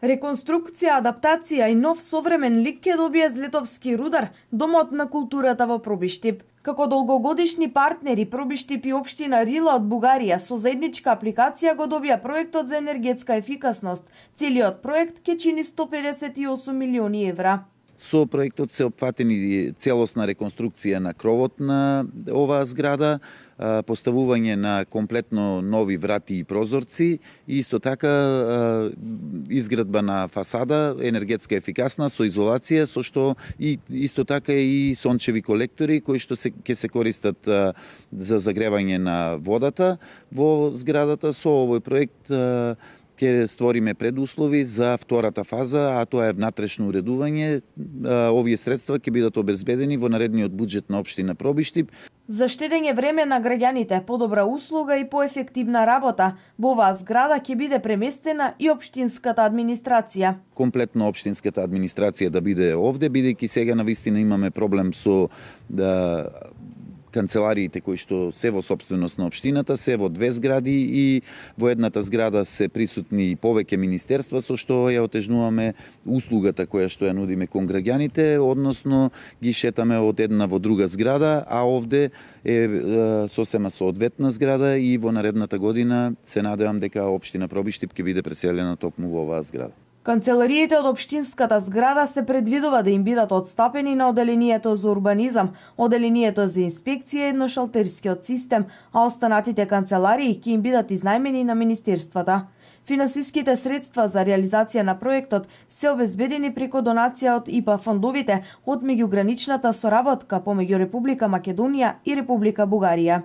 Реконструкција, адаптација и нов современ лик ќе добие Злетовски рудар, Домот на културата во Пробиштип. Како долгогодишни партнери, Пробиштип и општина Рила од Бугарија со заедничка апликација го добија проектот за енергетска ефикасност. Целиот проект ќе чини 158 милиони евра. Со проектот се опфатени целосна реконструкција на кровот на оваа зграда, поставување на комплетно нови врати и прозорци и исто така изградба на фасада, енергетска ефикасна со изолација, со што и исто така и сончеви колектори кои што ќе се користат за загревање на водата во зградата. Со овој проект ќе створиме предуслови за втората фаза, а тоа е внатрешно уредување. Овие средства ќе бидат обезбедени во наредниот буџет на општина Пробиштип. За штедење време на граѓаните, подобра услуга и поефективна работа, во оваа зграда ќе биде преместена и општинската администрација. Комплетно општинската администрација да биде овде, бидејќи сега навистина имаме проблем со канцелариите кои што се во собственост на општината, се во две згради и во едната зграда се присутни и повеќе министерства, со што ја отежнуваме услугата која што ја нудиме кон граѓаните, односно ги шетаме од една во друга зграда, а овде е сосема соодветна зграда и во наредната година се надевам дека општина Пробиштип ќе биде преселена токму во оваа зграда. Канцелариите од општинската зграда се предвидува да им бидат отстапени на оделението за урбанизам, оделението за инспекција и едношалтерскиот систем, а останатите канцеларии ќе им бидат изнајмени на министерствата. Финансиските средства за реализација на проектот се обезбедени преку донација од ИПА фондовите од меѓуграничната соработка помеѓу Република Македонија и Република Бугарија.